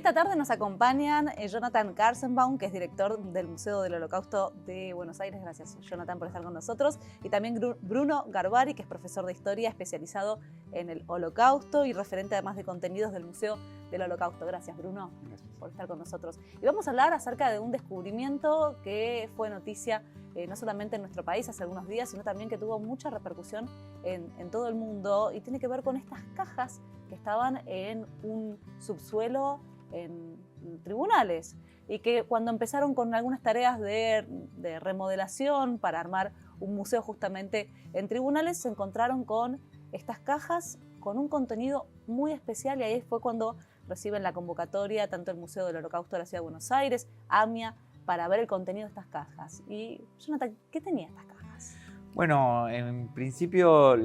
esta tarde nos acompañan Jonathan Karzenbaum, que es director del Museo del Holocausto de Buenos Aires. Gracias, Jonathan, por estar con nosotros. Y también Bruno Garbari, que es profesor de Historia especializado en el Holocausto y referente además de contenidos del Museo del Holocausto. Gracias, Bruno, por estar con nosotros. Y vamos a hablar acerca de un descubrimiento que fue noticia no solamente en nuestro país hace algunos días, sino también que tuvo mucha repercusión en todo el mundo, y tiene que ver con estas cajas que estaban en un subsuelo en tribunales, y que cuando empezaron con algunas tareas de remodelación para armar un museo justamente en tribunales, se encontraron con estas cajas con un contenido muy especial, y ahí fue cuando reciben la convocatoria tanto el Museo del Holocausto de la Ciudad de Buenos Aires, AMIA, para ver el contenido de estas cajas. Y Jonathan, ¿qué tenía estas cajas? Bueno, en principio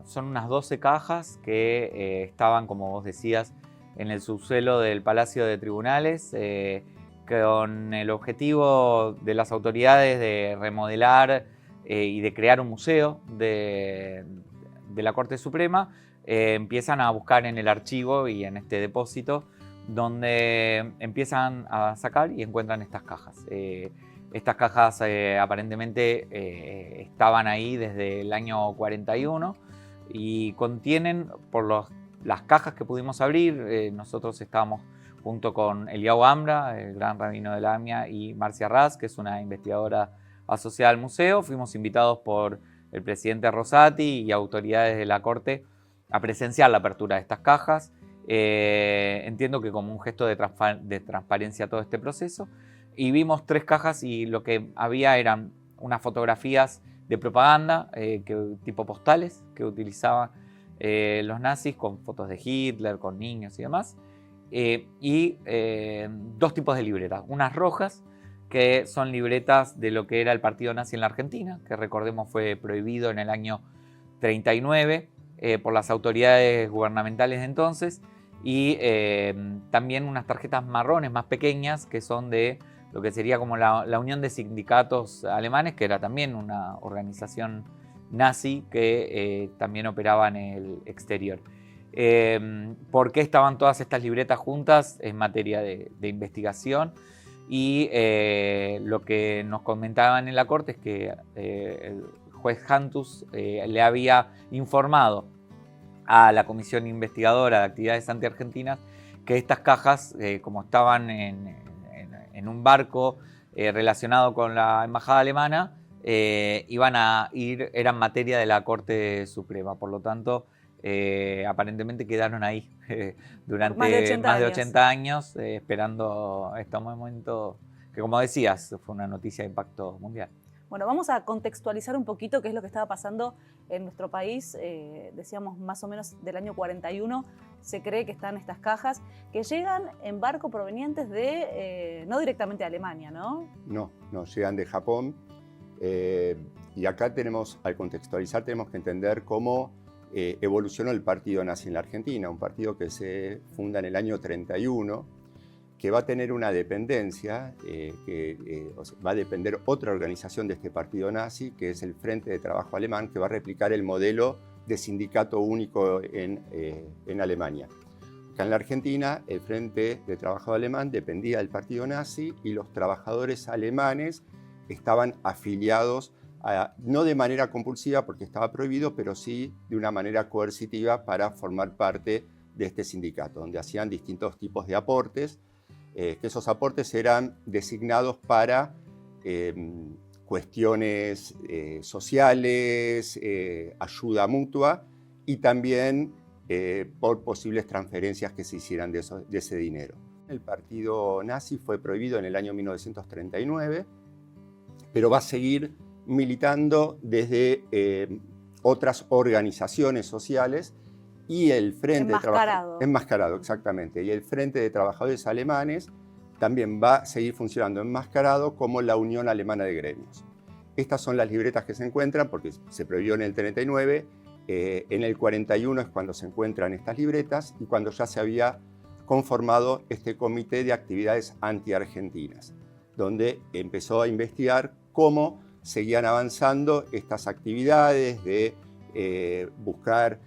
son unas 12 cajas que estaban, como vos decías, en el subsuelo del Palacio de Tribunales, con el objetivo de las autoridades de remodelar y de crear un museo de la Corte Suprema. Empiezan a buscar en el archivo y en este depósito, donde empiezan a sacar y encuentran estas cajas. Estas cajas aparentemente estaban ahí desde el año 41 y contienen, por las cajas que pudimos abrir, nosotros estábamos junto con Eliyahu Ambra, el gran rabino de la AMIA, y Marcia Raz, que es una investigadora asociada al museo. Fuimos invitados por el presidente Rosati y autoridades de la Corte a presenciar la apertura de estas cajas. Entiendo que como un gesto de transparencia a todo este proceso. Y vimos 3 cajas, y lo que había eran unas fotografías de propaganda, tipo postales, que utilizaban los nazis, con fotos de Hitler, con niños y demás. Y 2 tipos de libretas. Unas rojas, que son libretas de lo que era el partido nazi en la Argentina, que recordemos fue prohibido en el año 39 por las autoridades gubernamentales de entonces. Y también unas tarjetas marrones más pequeñas, que son de lo que sería como la Unión de Sindicatos Alemanes, que era también una organización nazi que también operaba en el exterior. ¿Por qué estaban todas estas libretas juntas? En materia de investigación. Y lo que nos comentaban en la Corte es que el juez Hantus le había informado a la Comisión Investigadora de Actividades Antiargentinas que estas cajas, como estaban en un barco relacionado con la embajada alemana, eran materia de la Corte Suprema. Por lo tanto, aparentemente quedaron ahí durante más de 80 años esperando este momento que, como decías, fue una noticia de impacto mundial. Bueno, vamos a contextualizar un poquito qué es lo que estaba pasando en nuestro país. Decíamos más o menos del año 41, se cree que están estas cajas que llegan en barco provenientes de, no directamente de Alemania, ¿no? No, llegan de Japón. Y acá al contextualizar, tenemos que entender cómo evolucionó el partido nazi en la Argentina, un partido que se funda en el año 31, que va a tener una dependencia, va a depender otra organización de este partido nazi, que es el Frente de Trabajo Alemán, que va a replicar el modelo de sindicato único en Alemania. Acá en la Argentina, el Frente de Trabajo Alemán dependía del partido nazi, y los trabajadores alemanes estaban afiliados, no de manera compulsiva porque estaba prohibido, pero sí de una manera coercitiva para formar parte de este sindicato, donde hacían distintos tipos de aportes, que esos aportes eran designados para cuestiones sociales, ayuda mutua, y también por posibles transferencias que se hicieran de ese dinero. El partido nazi fue prohibido en el año 1939, pero va a seguir militando desde otras organizaciones sociales, y el Frente de Trabajadores enmascarado, exactamente, y el Frente de Trabajadores Alemanes también va a seguir funcionando enmascarado como la Unión Alemana de Gremios. Estas son las libretas que se encuentran, porque se prohibió en el 39, en el 41 es cuando se encuentran estas libretas, y cuando ya se había conformado este Comité de Actividades Antiargentinas, donde empezó a investigar cómo seguían avanzando estas actividades de buscar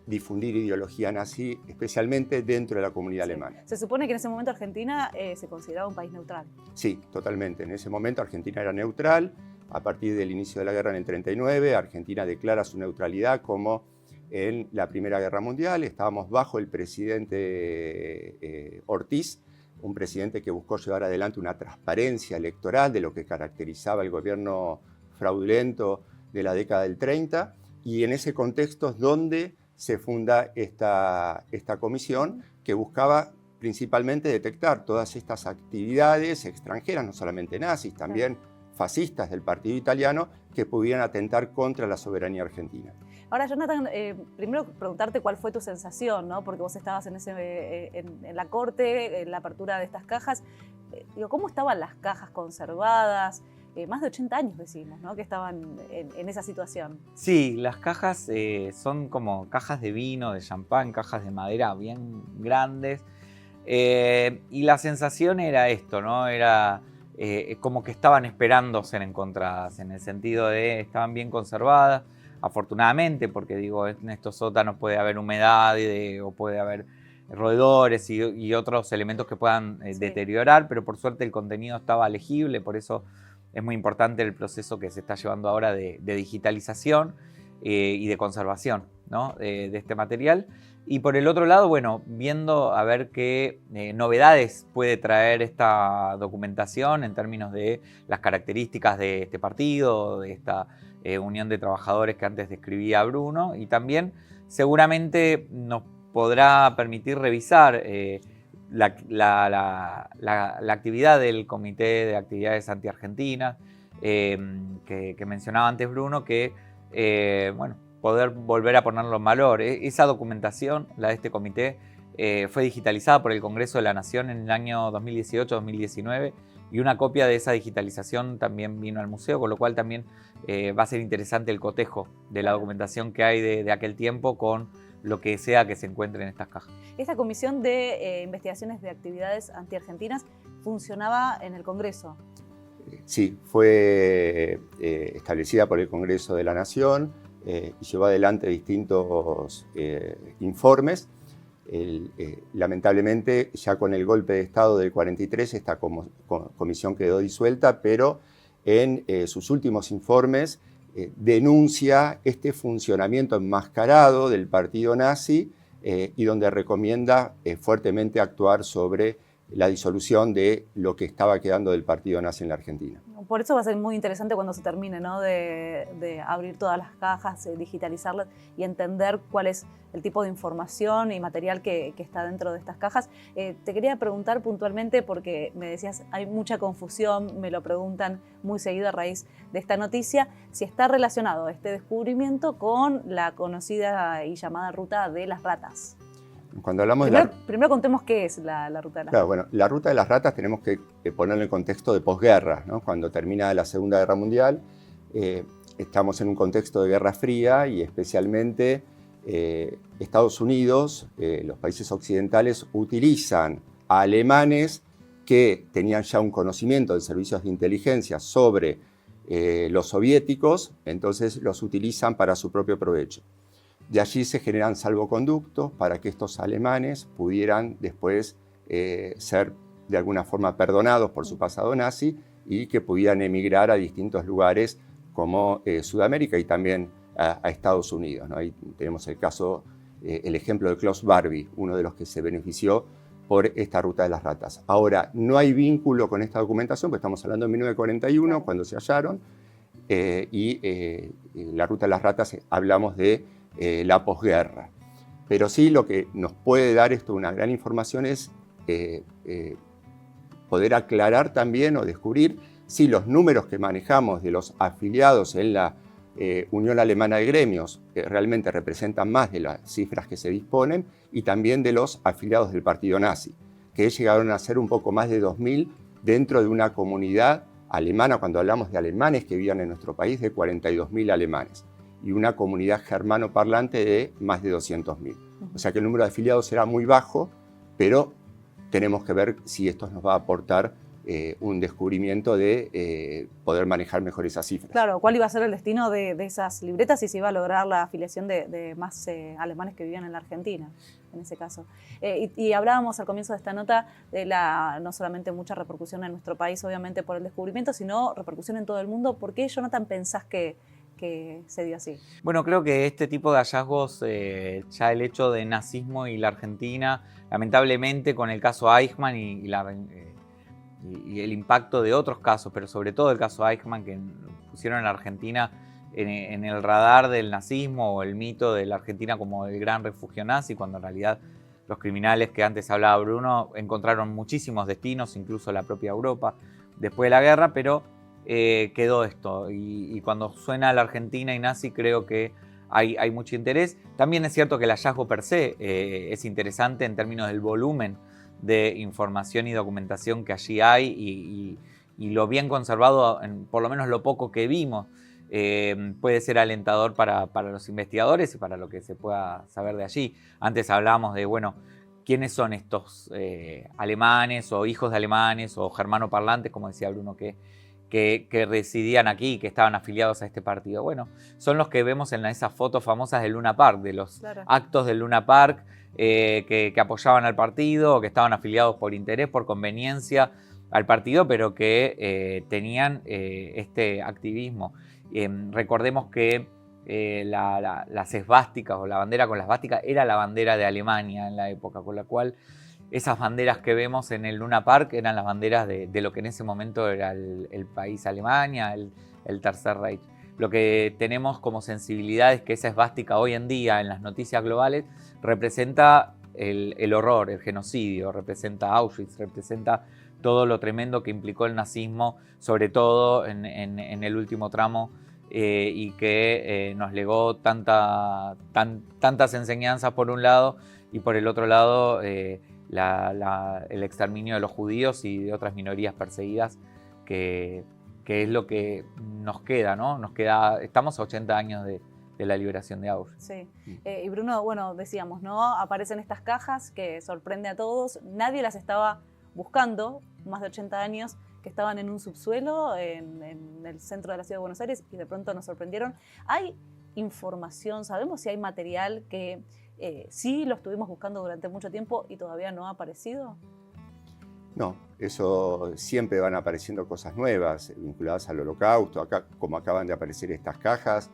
difundir ideología nazi, especialmente dentro de la comunidad alemana. Se supone que en ese momento Argentina se consideraba un país neutral. Sí, totalmente. En ese momento Argentina era neutral. A partir del inicio de la guerra en el 39, Argentina declara su neutralidad como en la Primera Guerra Mundial. Estábamos bajo el presidente Ortiz, un presidente que buscó llevar adelante una transparencia electoral de lo que caracterizaba el gobierno fraudulento de la década del 30. Y en ese contexto es donde se funda esta comisión que buscaba principalmente detectar todas estas actividades extranjeras, no solamente nazis, también fascistas del partido italiano, que pudieran atentar contra la soberanía argentina. Ahora, Jonathan, primero preguntarte cuál fue tu sensación, ¿no? Porque vos estabas en la corte, en la apertura de estas cajas. ¿Cómo estaban las cajas conservadas? Más de 80 años decimos, ¿no? Que estaban en esa situación. Sí, las cajas son como cajas de vino, de champán, cajas de madera bien grandes. Y la sensación era esto, ¿no? Era como que estaban esperando ser encontradas, en el sentido de estaban bien conservadas, afortunadamente, porque digo, en estos sótanos puede haber humedad o puede haber roedores y otros elementos que puedan deteriorar, pero por suerte el contenido estaba legible, por eso es muy importante el proceso que se está llevando ahora de digitalización y de conservación, ¿no? de este material. Y por el otro lado, bueno, viendo a ver qué novedades puede traer esta documentación en términos de las características de este partido, de esta unión de trabajadores que antes describía Bruno, y también seguramente nos podrá permitir revisar la actividad del Comité de Actividades Anti-Argentinas que mencionaba antes Bruno, que bueno, poder volver a ponerlo en valor. Esa documentación, la de este comité, fue digitalizada por el Congreso de la Nación en el año 2018-2019 y una copia de esa digitalización también vino al museo, con lo cual también va a ser interesante el cotejo de la documentación que hay de aquel tiempo con lo que sea que se encuentre en estas cajas. Esta comisión de investigaciones de actividades antiargentinas funcionaba en el Congreso. Sí, fue establecida por el Congreso de la Nación y llevó adelante distintos informes. Lamentablemente, ya con el golpe de Estado del 43, esta comisión quedó disuelta, pero en sus últimos informes denuncia este funcionamiento enmascarado del partido nazi y donde recomienda fuertemente actuar sobre la disolución de lo que estaba quedando del partido nazi en la Argentina. Por eso va a ser muy interesante cuando se termine, ¿no? de abrir todas las cajas, digitalizarlas y entender cuál es el tipo de información y material que está dentro de estas cajas. Te quería preguntar puntualmente, porque me decías, hay mucha confusión, me lo preguntan muy seguido a raíz de esta noticia, si está relacionado este descubrimiento con la conocida y llamada ruta de las ratas. Cuando hablamos primero contemos qué es la ruta de las ratas. Bueno, la ruta de las ratas tenemos que ponerlo en el contexto de posguerra, ¿no? Cuando termina la Segunda Guerra Mundial, estamos en un contexto de Guerra Fría y especialmente Estados Unidos, los países occidentales utilizan a alemanes que tenían ya un conocimiento de servicios de inteligencia sobre los soviéticos, entonces los utilizan para su propio provecho. De allí se generan salvoconductos para que estos alemanes pudieran después ser de alguna forma perdonados por su pasado nazi y que pudieran emigrar a distintos lugares como Sudamérica y también a Estados Unidos, ¿no? Ahí tenemos el caso, el ejemplo de Klaus Barbie, uno de los que se benefició por esta ruta de las ratas. Ahora, no hay vínculo con esta documentación, porque estamos hablando de 1941, cuando se hallaron, y la ruta de las ratas hablamos de la posguerra. Pero sí lo que nos puede dar esto una gran información es poder aclarar también o descubrir si los números que manejamos de los afiliados en la Unión Alemana de Gremios realmente representan más de las cifras que se disponen y también de los afiliados del partido nazi, que llegaron a ser un poco más de 2000 dentro de una comunidad alemana, cuando hablamos de alemanes que vivían en nuestro país, de 42.000 alemanes. Y una comunidad germano-parlante de más de 200.000. O sea que el número de afiliados será muy bajo, pero tenemos que ver si esto nos va a aportar un descubrimiento de poder manejar mejor esas cifras. Claro, ¿cuál iba a ser el destino de esas libretas y si iba a lograr la afiliación de más alemanes que vivían en la Argentina, en ese caso? Y hablábamos al comienzo de esta nota de no solamente mucha repercusión en nuestro país, obviamente, por el descubrimiento, sino repercusión en todo el mundo. ¿Por qué, Jonathan, pensás que se dio así? Bueno, creo que este tipo de hallazgos, ya el hecho de nazismo y la Argentina, lamentablemente con el caso Eichmann y el impacto de otros casos, pero sobre todo el caso Eichmann, que pusieron a la Argentina en el radar del nazismo o el mito de la Argentina como el gran refugio nazi, cuando en realidad los criminales que antes hablaba Bruno encontraron muchísimos destinos, incluso la propia Europa, después de la guerra, pero quedó esto. Y cuando suena la Argentina y nazi, creo que hay mucho interés. También es cierto que el hallazgo per se es interesante en términos del volumen de información y documentación que allí hay y lo bien conservado, por lo menos lo poco que vimos, puede ser alentador para los investigadores y para lo que se pueda saber de allí. Antes hablábamos de, bueno, ¿quiénes son estos alemanes o hijos de alemanes o germanoparlantes, como decía Bruno, que residían aquí, que estaban afiliados a este partido? Bueno, son los que vemos en esas fotos famosas del Luna Park, de los actos del Luna Park, que apoyaban al partido, que estaban afiliados por interés, por conveniencia al partido, pero que tenían este activismo. Recordemos que las esvásticas o la bandera con las esvásticas era la bandera de Alemania en la época, con la cual esas banderas que vemos en el Luna Park eran las banderas de lo que en ese momento era el país Alemania, el Tercer Reich. Lo que tenemos como sensibilidad es que esa esvástica hoy en día en las noticias globales representa el horror, el genocidio, representa Auschwitz, representa todo lo tremendo que implicó el nazismo, sobre todo en el último tramo, y que nos legó tantas enseñanzas por un lado, y por el otro lado el exterminio de los judíos y de otras minorías perseguidas, que es lo que nos queda, ¿no? Estamos a 80 años de la liberación de Auschwitz. Sí. Y Bruno, bueno, decíamos, ¿no? Aparecen estas cajas que sorprende a todos. Nadie las estaba buscando, más de 80 años, que estaban en un subsuelo en el centro de la ciudad de Buenos Aires y de pronto nos sorprendieron. ¿Hay información, sabemos si hay material que sí lo estuvimos buscando durante mucho tiempo y todavía no ha aparecido? No, eso siempre van apareciendo cosas nuevas vinculadas al Holocausto. Acá, como acaban de aparecer estas cajas,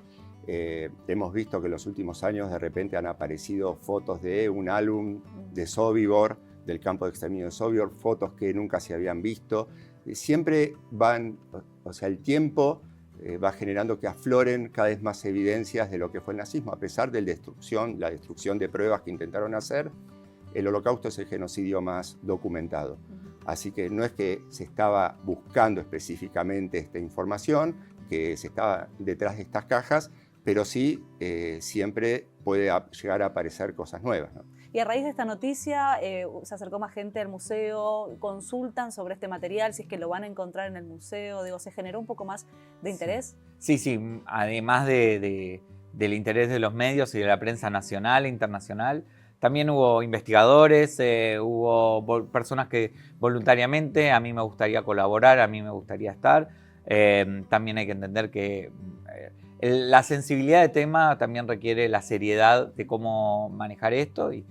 hemos visto que en los últimos años de repente han aparecido fotos de un álbum de Sobibor, del campo de exterminio de Sobibor, fotos que nunca se habían visto. Siempre van, o sea, el tiempo va generando que afloren cada vez más evidencias de lo que fue el nazismo, a pesar de la destrucción de pruebas que intentaron hacer. El Holocausto es el genocidio más documentado. Así que no es que se estaba buscando específicamente esta información, que se estaba detrás de estas cajas, pero sí siempre puede llegar a aparecer cosas nuevas, ¿no? Y a raíz de esta noticia se acercó más gente al museo, consultan sobre este material, si es que lo van a encontrar en el museo, digo, ¿se generó un poco más de interés? Sí, además del interés de los medios y de la prensa nacional e internacional, también hubo investigadores, hubo personas que voluntariamente, a mí me gustaría colaborar, a mí me gustaría estar. También hay que entender que la sensibilidad de tema también requiere la seriedad de cómo manejar esto y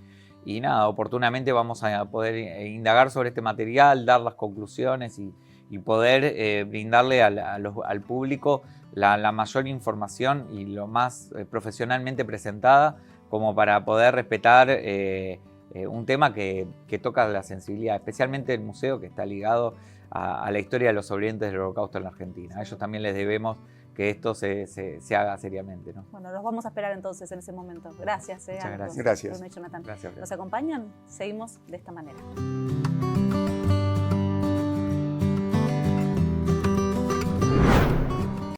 nada, oportunamente vamos a poder indagar sobre este material, dar las conclusiones y poder brindarle al público la mayor información y lo más profesionalmente presentada como para poder respetar un tema que toca la sensibilidad, especialmente el museo que está ligado a la historia de los sobrevivientes del Holocausto en la Argentina. A ellos también les debemos que esto se haga seriamente, ¿no? Bueno, los vamos a esperar entonces en ese momento. Gracias. Muchas gracias. Jonathan. Gracias. ¿Nos acompañan? Seguimos de esta manera.